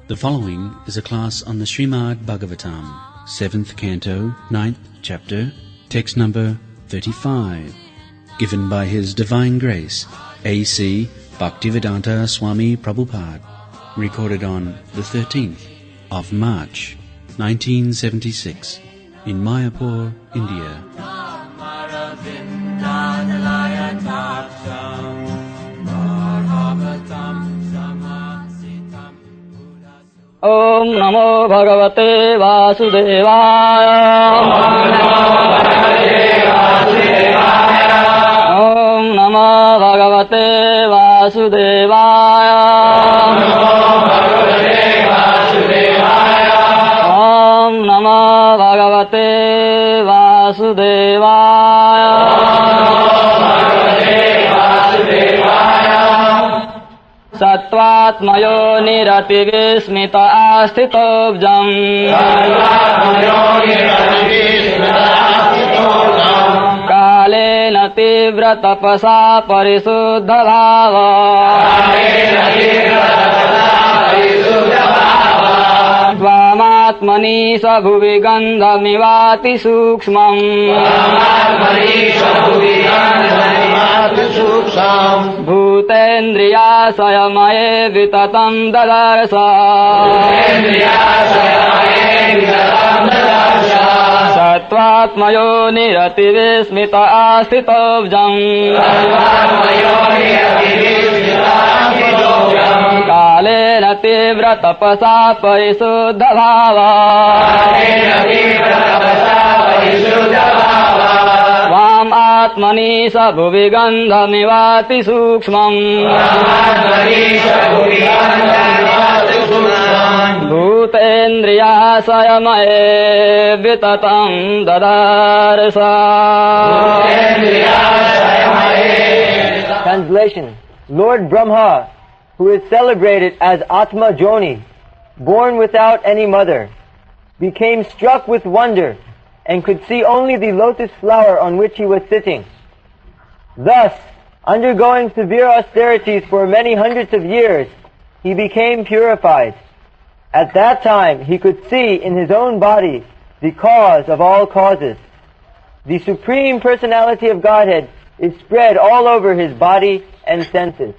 The following is a class on the Srimad Bhagavatam, 7th Canto, 9th Chapter, text number 35, given by His Divine Grace, A.C. Bhaktivedanta Swami Prabhupada, recorded on the 13th of March, 1976, in Mayapur, India. Om Namo Bhagavate Vasudevaya. Om Namo Bhagavate Vasudevaya. Om Namo Bhagavate Vasudevaya. Sattvatmayo nirativismita astitobjam. Kalena tivra tapasa parisuddha bhava. Tvamatmani sabhuvi gandhamivati sukshmam. Bhutendriya sayamaye vitatam dadarsa. Sattvatmayo nirativismita astitobjam. Kalena tivra tapasa parisuddha bhava. Vam atmani sabhuvi gandhamivati sukshmam. Bhutendriya sayamaye vitatam dadarsa. Translation. Lord Brahma, who is celebrated as Atma Joni, born without any mother, became struck with wonder and could see only the lotus flower on which he was sitting. Thus, undergoing severe austerities for many hundreds of years, he became purified. At that time, he could see in his own body the cause of all causes. The Supreme Personality of Godhead is spread all over his body and senses.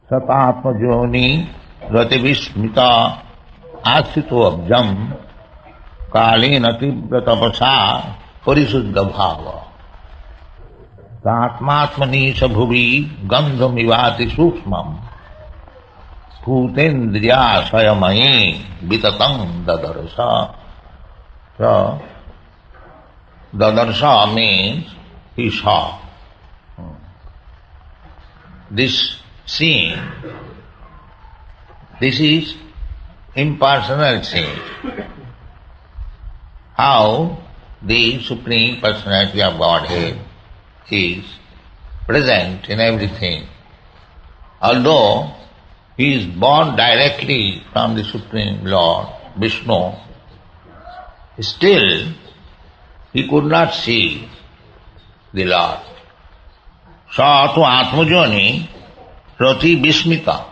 Satatmajoni rativismita asito abjam kalena tibra tapasa parisuddha bhava. Tatmatmani sabhuvi gandhamivati sukshmam. Bhutendriya sayamaye vitatam dadarsa. So, dadarsa means he saw. This seeing, this is impersonal seeing. How the Supreme Personality of Godhead is present in everything. Although he is born directly from the Supreme Lord, Vishnu, still he could not see the Lord. Sa tu atmajoni rati vismita.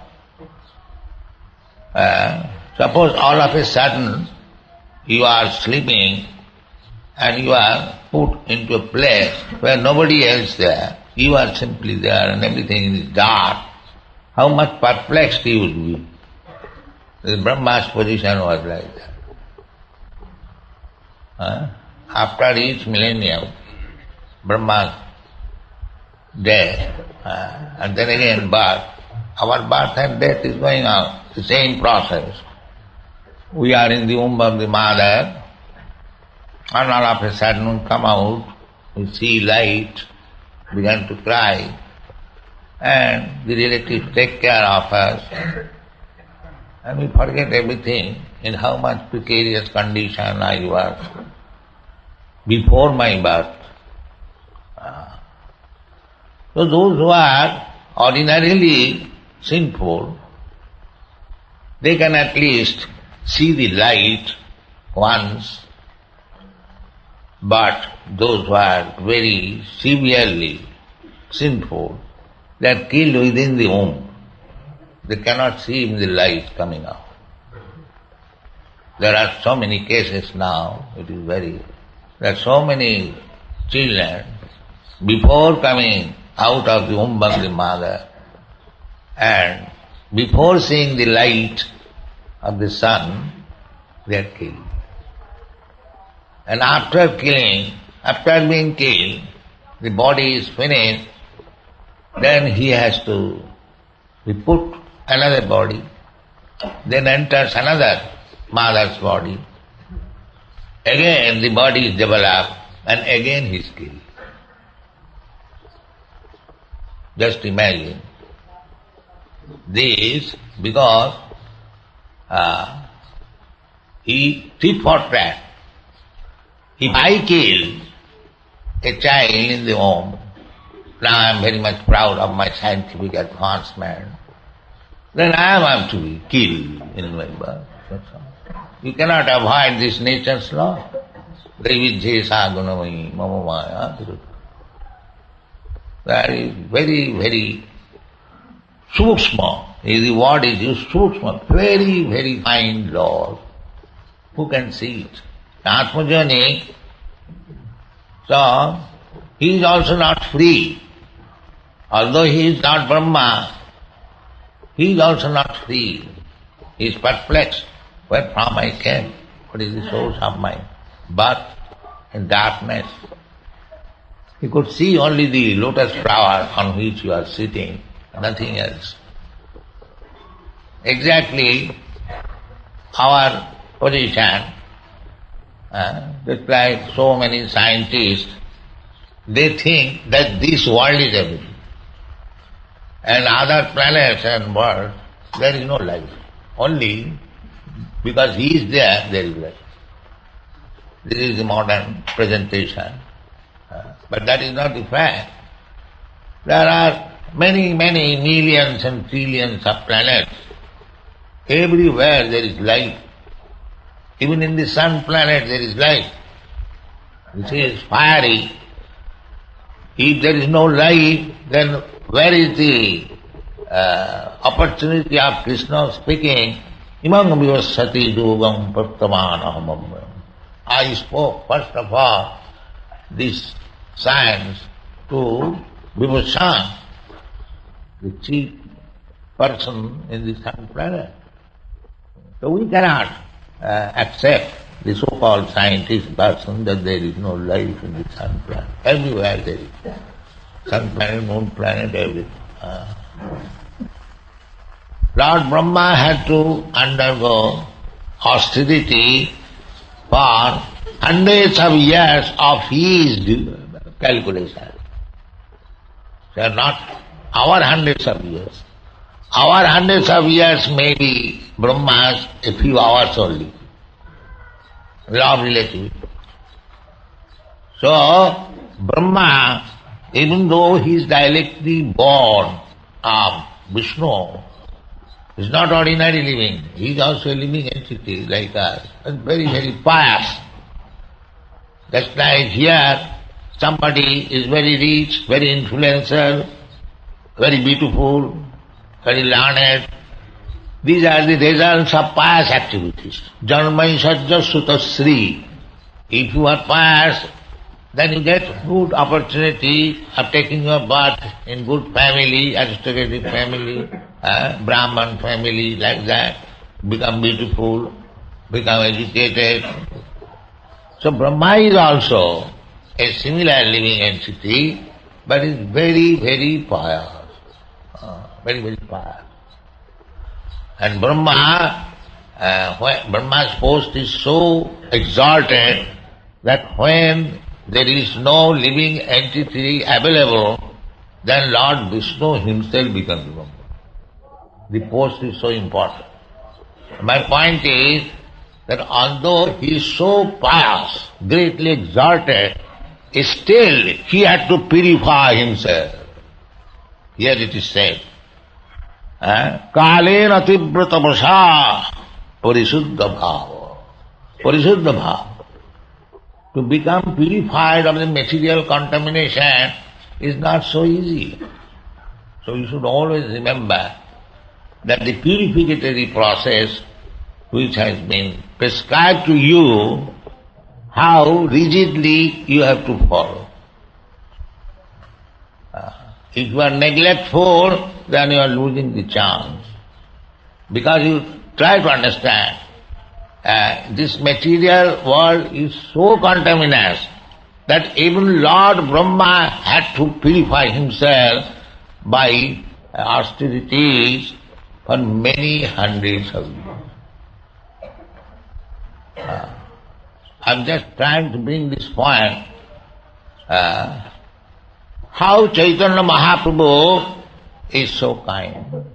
Suppose all of a sudden you are sleeping and you are put into a place where nobody else there, you are simply there and everything is dark, how much perplexed you would be. The Brahma's position was like that. After each millennium, Brahma's death, and then again birth. Our birth and death is going on, the same process. We are in the womb of the mother, and all of a sudden come out, we see light, begin to cry, and the relatives take care of us, and we forget everything in how much precarious condition I was before my birth. So those who are ordinarily sinful, they can at least see the light once, but those who are very severely sinful, they are killed within the womb. they cannot see even the light coming out. There are so many cases now, there are so many children, before coming out of the womb of the mother, and before seeing the light of the sun, they are killed. And after being killed, the body is finished, then he has to be put another body, then enters another mother's body. Again the body is developed and again he is killed. Just imagine this, because he tit for tat. If I kill a child in the womb, now I am very much proud of my scientific advancement, then I am to be killed in my birth. That's all. You cannot avoid this nature's law. Devijjesa gunamai mama maya. That is very, very sukshma. The word is used, sukshma, very, very fine law. Who can see it? Atmajani, so he is also not free. Although he is not Brahma, he is also not free. He is perplexed. Where from I came? What is the source of my birth and darkness? He could see only the lotus flower on which you are sitting, nothing else. Exactly our position, just like so many scientists, they think that this world is everything. And other planets and worlds, there is no life. Only because he is there, there is life. This is the modern presentation. But that is not the fact. There are many, many millions and trillions of planets. Everywhere there is life. Even in the sun planet there is life. This is fiery. If there is no life, then where is the opportunity of Krishna speaking? Imam vivasati dugam praptamanaham. I spoke first of all this science to Vibhushan, the chief person in the sun planet. So we cannot accept the so-called scientist person that there is no life in the sun planet. Everywhere there is. Sun planet, moon planet, everything. Lord Brahma had to undergo austerity for hundreds of years of his calculation. They are not our hundreds of years. Our hundreds of years may be Brahma's a few hours only. Law of relativity. So, Brahma, even though he is directly born of Vishnu, is not ordinary living. He is also a living entity like us, and very, very pious. Just like here, somebody is very rich, very influential, very beautiful, very learned. These are the results of pious activities. Janmai sajja sutasri. If you are pious, then you get good opportunity of taking your birth in good family, aristocratic family, Brahman family, like that. Become beautiful, become educated. So Brahma is also a similar living entity, but is very, very pious. Very, very pious. And Brahma's post is so exalted that when there is no living entity available, then Lord Vishnu himself becomes Brahma. The post is so important. My point is that although he is so pious, greatly exalted, still he had to purify himself. Here it is said, Kalena tibrata vasha parisuddha bhava. Parisuddha bhava. To become purified of the material contamination is not so easy. So you should always remember that the purificatory process which has been prescribed to you, how rigidly you have to follow. If you are neglectful, then you are losing the chance. Because you try to understand, this material world is so contaminated that even Lord Brahma had to purify himself by austerities for many hundreds of years. I'm just trying to bring this point, how Chaitanya Mahaprabhu is so kind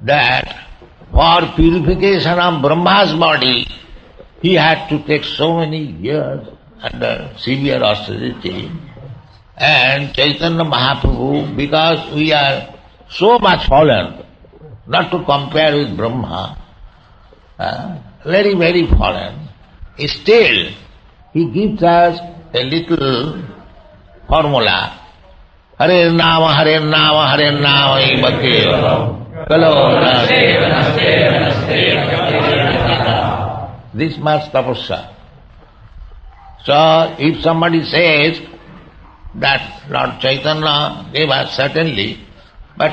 that for purification of Brahma's body, he had to take so many years under severe austerity. And Chaitanya Mahaprabhu, because we are so much fallen, not to compare with Brahma, very, very fallen, still he gives us a little formula. Hare Nama, Hare Nama, Hare Nama, Bhakti. This much tapasya. So if somebody says that Lord Chaitanya gave us, certainly, but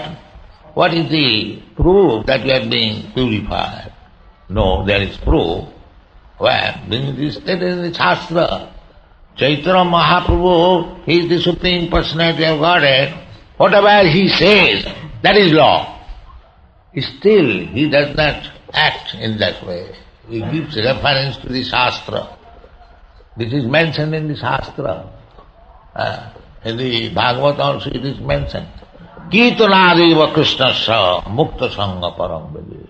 what is the proof that we are being purified? No, there is proof. Where? This is stated in the Shastra. Chaitanya Mahaprabhu, he is the Supreme Personality of Godhead. Whatever he says, that is law. Still, he does not act in that way. He gives reference to the Shastra. This is mentioned in the Shastra. In the Bhagavad also it is mentioned. Kirtanadeva Krishnasya Mukta Sangha Parambhadi.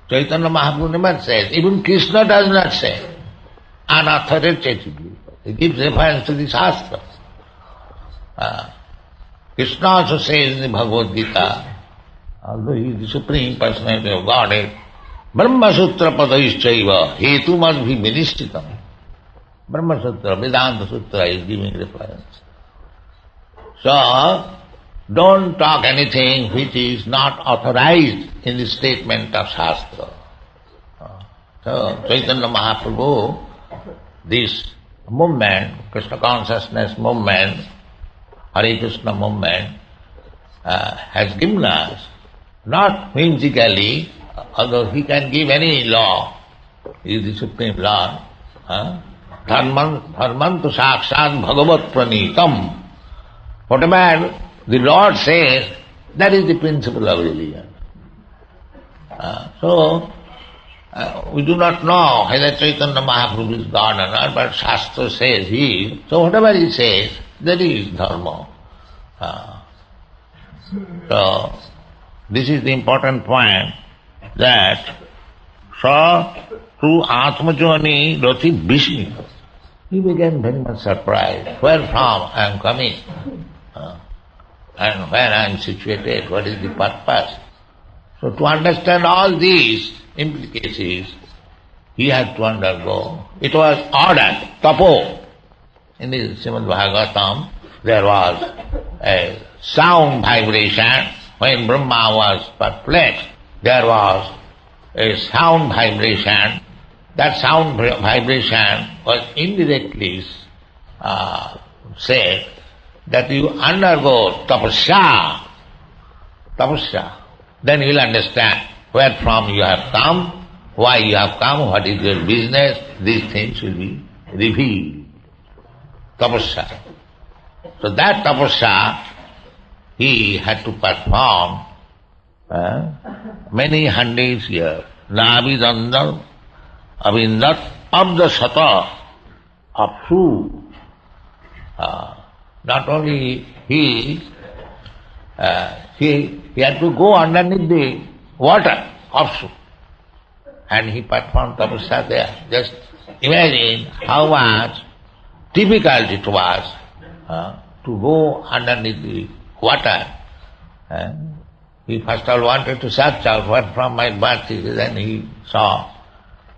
Chaitanya Mahaprabhu never says, even Krishna does not say, unauthoritatively. He gives reference to the Shastra. Krishna also says in the Bhagavad Gita, although he is the Supreme Personality of Godhead, Brahma Sutra Padayischaiva, Hetu must be Vinishtitam. Brahma Sutra, Vedanta Sutra is giving reference. So, don't talk anything which is not authorized in the statement of Shastra. So, Chaitanya Mahaprabhu, this movement, Krishna consciousness movement, Hare Krishna movement, has given us, not whimsically, although he can give any law, he is the Supreme Lord, Dharmantu Sakshat Bhagavat Pranitam. Whatever the Lord says, that is the principle of religion. So, we do not know whether Chaitanya Mahaprabhu is God or not, but Shastra says he is. So whatever he says, that is Dharma. So, this is the important point, that through Atmajani Rati Vishnu, he became very much surprised. Where from I am coming? And where I am situated? What is the purpose? So to understand all these implications, he had to undergo. It was ordered, tapo. In the Srimad Bhagavatam, there was a sound vibration. When Brahma was perplexed, there was a sound vibration. That sound vibration was indirectly said that you undergo tapasya, then you will understand where from you have come, why you have come, what is your business. These things will be revealed. Tapasya. So that tapasya he had to perform many hundreds years. Navidandam Avindat Abda Sata Apsu. Not only he had to go underneath the water also. And he performed tapasya there. Just imagine how much difficult it was to go underneath the water. He first of all wanted to search out what from my birth is. Then he saw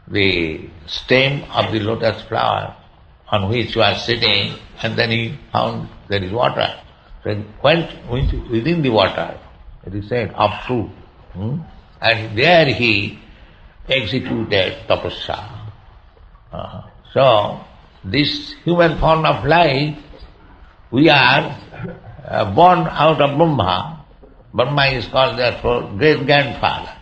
the stem of the lotus flower on which he was sitting, and then he found there is water. So he went within the water, it is said, up to. And there he executed tapasya. So, this human form of life, we are born out of Brahma. Brahma is called therefore great-grandfather.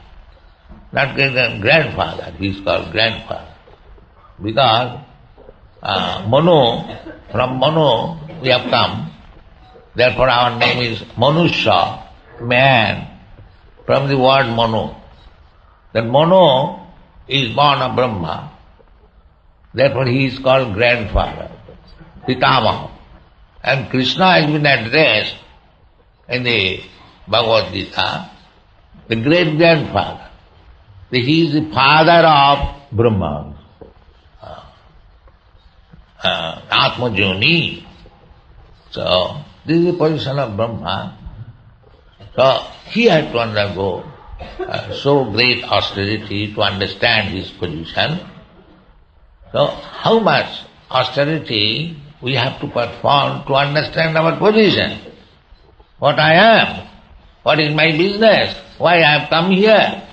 Not great-grandfather, he is called grandfather. Because from Manu we have come, therefore our name is Manusya, man, from the word Manu. That Manu is born of Brahma, therefore he is called grandfather, Pitamaha. And Krishna has been addressed in the Bhagavad Gita, the great-grandfather. He is the father of Brahma. Atma Joni. So, this is the position of Brahma. So, he had to undergo so great austerity to understand his position. So, how much austerity we have to perform to understand our position? What I am? What is my business? Why I have come here?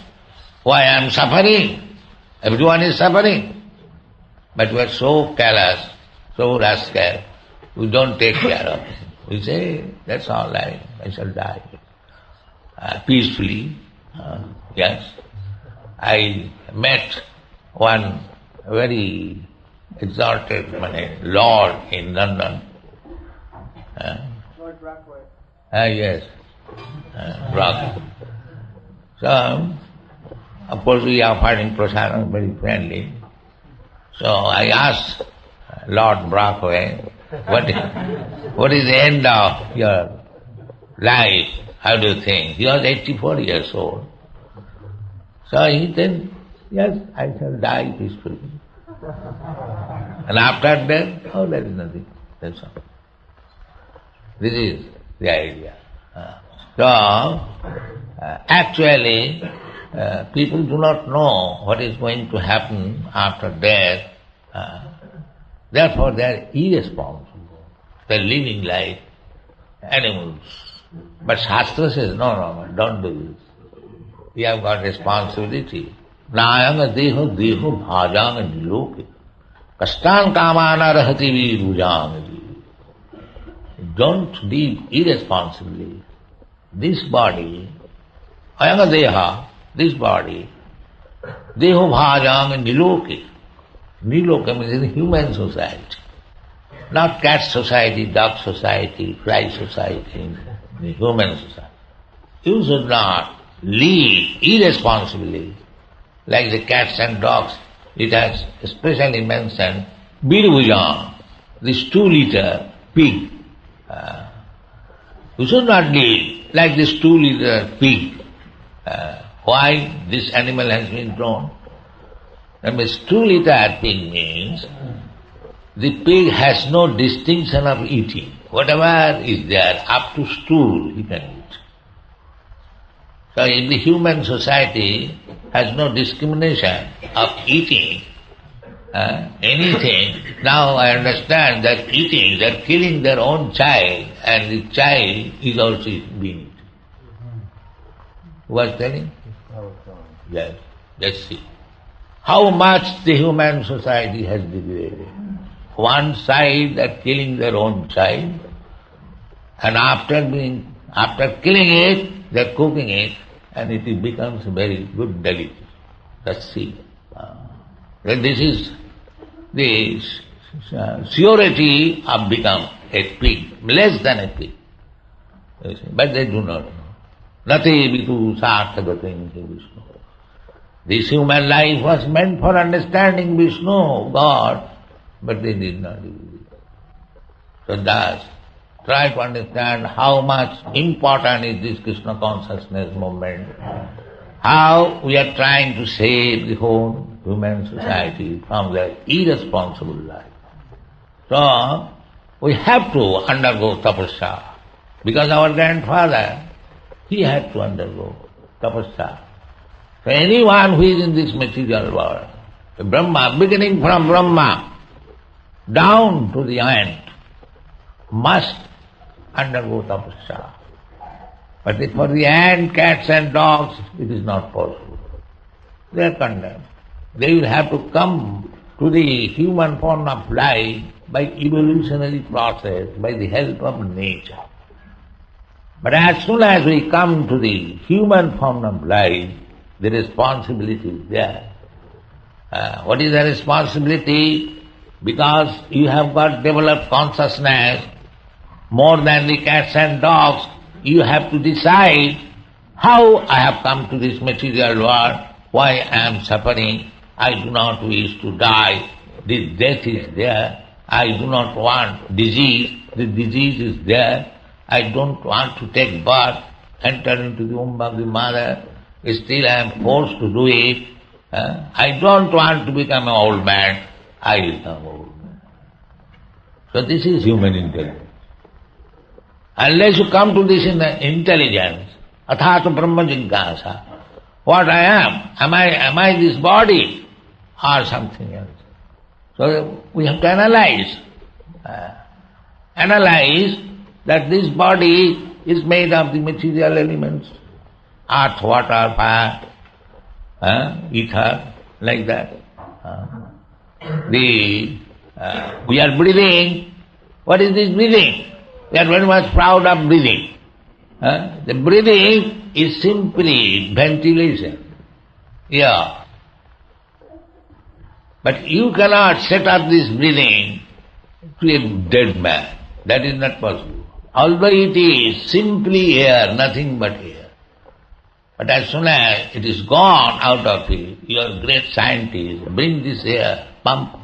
Why I am suffering? Everyone is suffering. But we are so careless, so rascal, we don't take care of it. We say, that's all right, I shall die. Peacefully, yes. I met one very exalted lord in London. Lord Brockway. Yes, Brockway. So, of course we are finding prasadam very friendly. So I asked Lord Brockway, what is the end of your life? How do you think? He was 84 years old. So he said, yes, I shall die peacefully. And after that, oh, there is nothing. That's all. This is the idea. So, actually, people do not know what is going to happen after death. Therefore, they are irresponsible. They are living like animals. But Shastra says, no, don't do this. We have got responsibility. Nayanga deho deho bhajang niloke. Kastan kamana rahati virujang. Don't live irresponsibly. This body, ayanga deha, this body, deho bhajang niloke. Niloke means in human society. Not cat society, dog society, fly society, the human society. You should not live irresponsibly like the cats and dogs. It has especially mentioned Birvujam, this 2-liter pig. You should not live like this 2-liter pig. Why this animal has been drawn? That means 2-liter pig means the pig has no distinction of eating. Whatever is there, up to stool, he can eat. So in the human society has no discrimination of eating anything. Now I understand that eating, they are killing their own child, and the child is also being eaten. Who was telling? Yes, let's see. How much the human society has degraded. One side they are killing their own child, and after killing it, they are cooking it, and it becomes very good delicacy. Let's see. This is the surety of become a pig, less than a pig. But they do not know. Nati vitu sarthagatim Vishnu. This human life was meant for understanding Vishnu, God, but they did not do it. So thus, try to understand how much important is this Krishna consciousness movement, how we are trying to save the whole human society from their irresponsible life. So, we have to undergo tapasya, because our grandfather, he had to undergo tapasya. So anyone who is in this material world, Brahma, beginning from Brahma, down to the end, must undergo tapasya. But for the ant, cats and dogs, it is not possible. They are condemned. They will have to come to the human form of life by evolutionary process, by the help of nature. But as soon as we come to the human form of life, the responsibility is there. What is the responsibility? Because you have got developed consciousness more than the cats and dogs, you have to decide how I have come to this material world, why I am suffering, I do not wish to die, this death is there, I do not want disease, the disease is there, I don't want to take birth, enter into the womb of the mother, still I am forced to do it. I don't want to become an old man, I become old man. So this is human intelligence. Unless you come to this intelligence, athata brahma jignasa, what I am I this body or something else? So we have to analyze that this body is made of the material elements, earth, water, fire, ether, like that. We are breathing. What is this breathing? We are very much proud of breathing. The breathing is simply ventilation. Yeah. But you cannot set up this breathing to a dead man. That is not possible. Although it is simply air, nothing but air. But as soon as it is gone out of it, you are great scientist, bring this air, pump.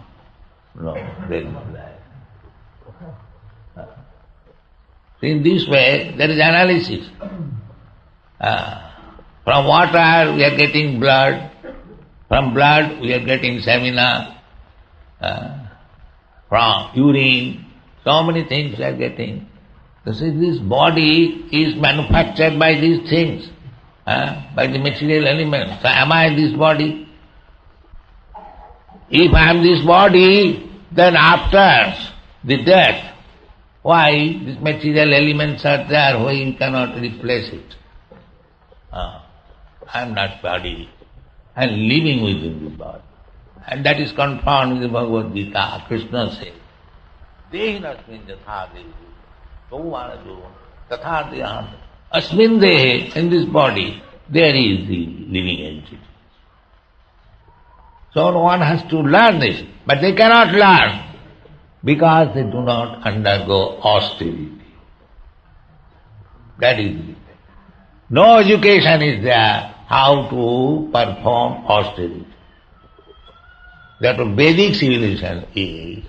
No, there is no life. In this way, there is analysis. From water we are getting blood, from blood we are getting semina, from urine, so many things we are getting. This body is manufactured by these things, by the material elements. So am I this body? If I am this body, then after the death, why these material elements are there, why you cannot replace it? I am not body, I am living within the body. And that is confirmed in the Bhagavad Gita. Krishna says, Dehinasmin yatha dehi, saumanajo tatha dehan. Asmin dehe, in this body, there is the living entity. So one has to learn this, but they cannot learn because they do not undergo austerity. That is it. No education is there how to perform austerity. That Vedic civilization is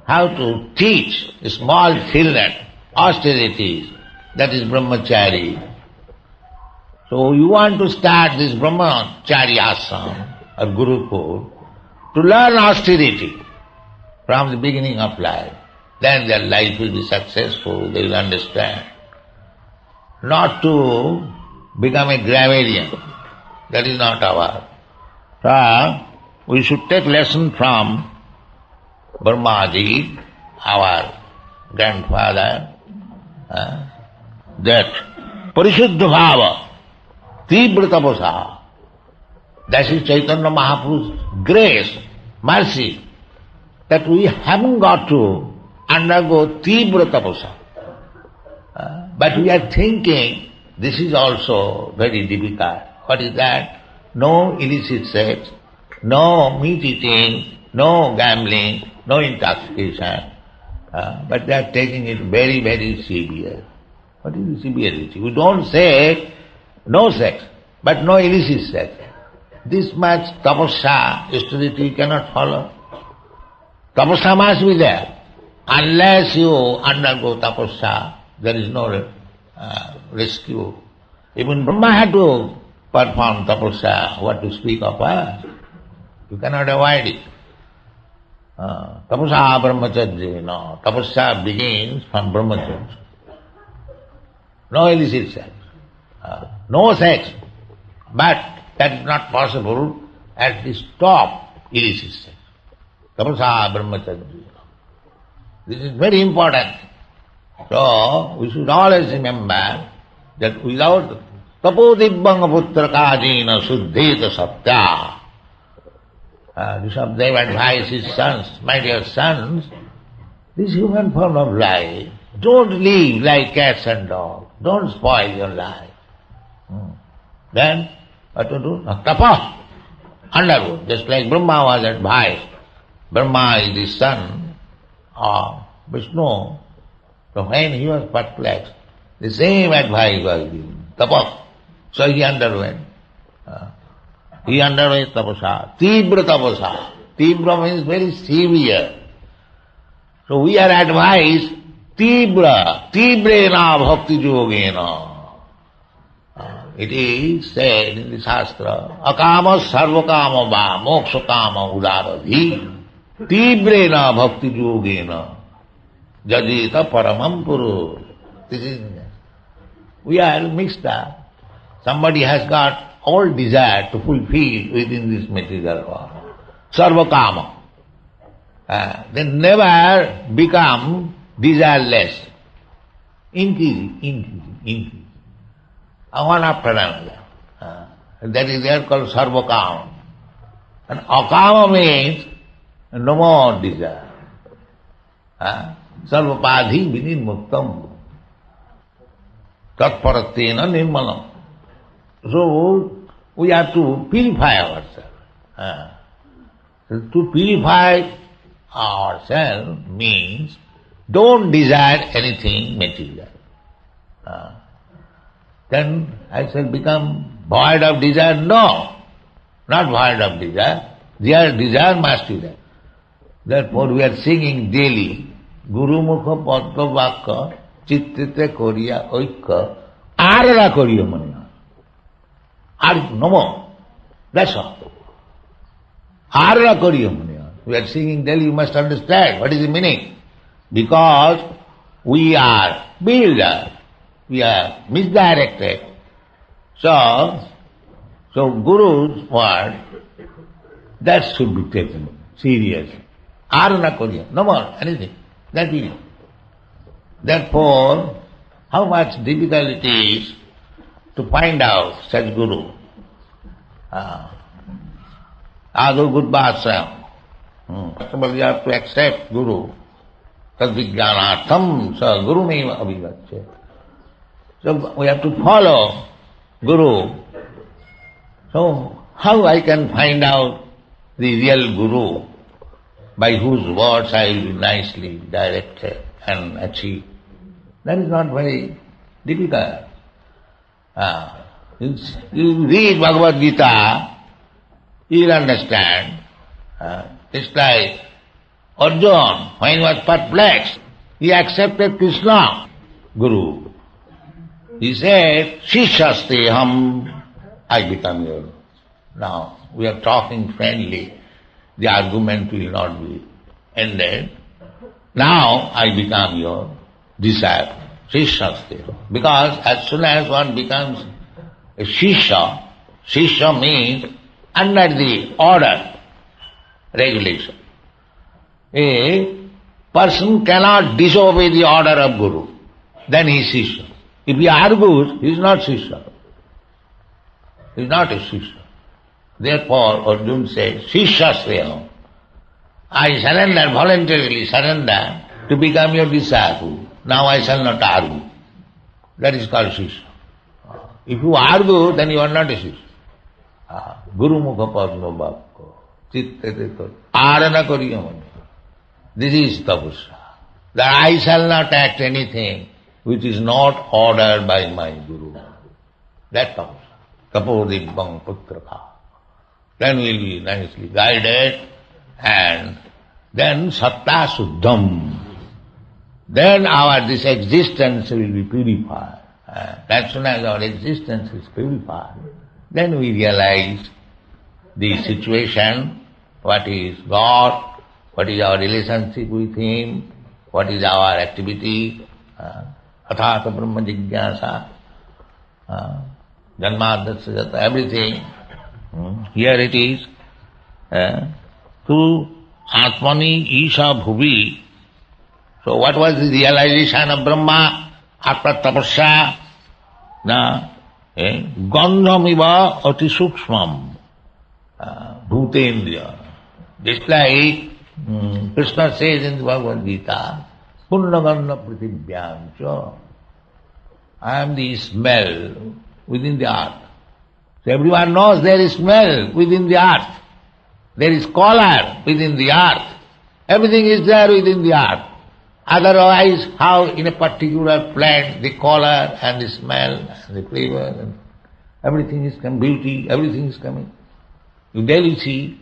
how to teach small children austerities. That is brahmachari. So you want to start this brahmachari ashram or gurukul to learn austerity from the beginning of life. Then their life will be successful, they will understand. Not to become a grammarian. That is not our. So we should take lesson from Brahmaji, our grandfather, that Parishuddha Bhava, Tibra Tapasa, that is Chaitanya Mahaprabhu's grace, mercy, that we haven't got to undergo Tibra Tapasa. But we are thinking this is also very difficult. What is that? No illicit sex, no meat eating, no gambling, no intoxication. But they are taking it very, very serious. What is the severity? We don't say no sex, but no illicit sex. This much tapasya, austerity you cannot follow. Tapasya must be there. Unless you undergo tapasya, there is no rescue. Even Brahma had to perform tapasya, what to speak of us. You cannot avoid it. Tapasya brahmacharya, no. Tapasya begins from brahmacharya. No illicit sex. No sex. But that is not possible at the stop illicit sex. Tapasya brahmacharya. This is very important. So we should always remember that without tapodibbang putrakajina suddheta satya. Rishabdeva advised his sons, my dear sons, this human form of life, don't live like cats and dogs. Don't spoil your life. Then, what to do? Tapa, undergo. Just like Brahma was advised. Brahma is the son of Vishnu. So when he was perplexed, the same advice was given. Tapa. So he underwent. He underwent tapasa. Tibra tapasa. Tibra means very severe. So we are advised Tibra, Tibrena Bhakti Yogena. It is said in the Shastra, Akama Sarvakama Va Mokshakama Udaradhi Tibrena Bhakti Yogena Jajita Paramam Puru. This is, we are mixed up. Somebody has got all desire to fulfill within this material world. Sarvakama. They never become desireless. Increase. One after another. That is there called sarvakama. And akama means no more desire. Sarvapadhi vidin muktam. Tatparatena nirmalam. So, we have to purify ourselves. To purify ourselves means don't desire anything material. Then I shall become void of desire? No, not void of desire. Desire must be there. Therefore we are singing daily, Guru Mukha Padma Vakka Chittite Koriya Oikka Arara Koriya Manya. No more. That's all. Arara Koriya Manya. We are singing daily, you must understand what is the meaning. Because we are bewildered, we are misdirected. So Guru's word, that should be taken seriously. Arana Koriya, no more anything. That is. Therefore, how much difficult it is to find out such Guru. Adu Gurvasam. But you have to accept Guru. Tadvijnanatham sa Guru meva abhivacche. So we have to follow Guru. So how I can find out the real Guru by whose words I will be nicely directed and achieved? That is not very difficult. You read Bhagavad Gita, you will understand. It's like Arjuna, when he was perplexed, he accepted Krishna, Guru. He said, Shishasteham, I become your. Now, we are talking friendly, the argument will not be ended. Now, I become your disciple, Shishasteham. Because as soon as one becomes a Shisha means under the order, regulation. A person cannot disobey the order of Guru. Then he is Shisha. If he argues, he is not Shisha. He is not a Shisha. Therefore, Arjuna says, Shisha Sveham. I surrender, voluntarily surrender to become your disciple. Now I shall not argue. That is called Shisha. If you argue, then you are not a Shisha. Guru Mukha Padma Bhakko. Chittete Arana Koriyamani. This is tapasya. That I shall not act anything which is not ordered by my Guru. That tapasya. Tapodibbang putraka. Then we will be nicely guided and then satta suddham. Then this existence will be purified. As soon as our existence is purified, then we realize the situation, what is God, what is our relationship with Him, what is our activity, athata brahma jigyasa, janmadasya, everything. Here it is, tu atmani isha bhuvi. So what was the realization of Brahma after tapasya? Na gandhamiva ati sukshmam bhutendriya. Just like Krishna says in the Bhagavad Gita, Punnagandha pratibhyamcha, I am the smell within the earth. So everyone knows there is smell within the earth. There is color within the earth. Everything is there within the earth. Otherwise, how in a particular plant the color and the smell and the flavor and everything is coming, beauty, everything is coming. You daily see.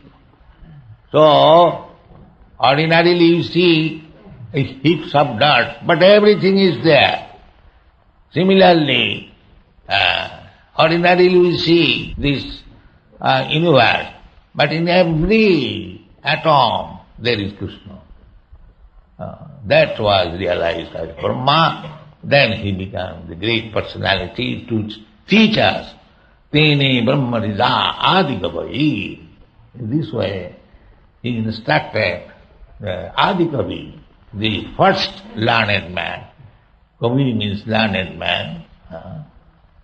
So, ordinarily you see heaps of dirt, but everything is there. Similarly, ordinarily we see this universe, but in every atom there is Krishna. That was realized as Brahma. Then he became the great personality to teach us. Tene Brahma Rida Adikavayi. In this way, he instructed Adikavi, the first learned man. Kavi means learned man.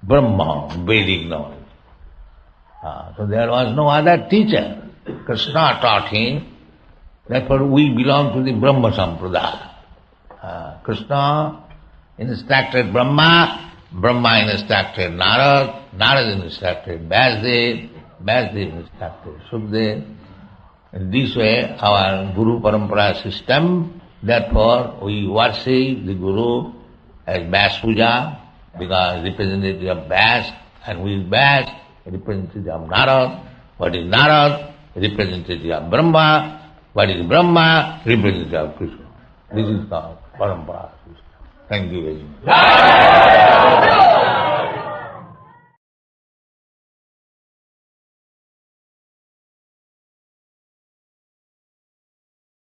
Brahma, Vedic knowledge. So there was no other teacher. Krishna taught him. Therefore we belong to the Brahma Sampradaya. Krishna instructed Brahma, Brahma instructed Narad, Narad instructed Vyasdev, Vyasdev instructed Sukdev. In this way our Guru Parampara system, therefore we worship the Guru as Vyas Puja, because representative of Vyas, and who is Vyas, representative of Narad. What is Narad? Representative of Brahma. What is Brahma? Representative of Krishna. This is called Parampara system. Thank you very much.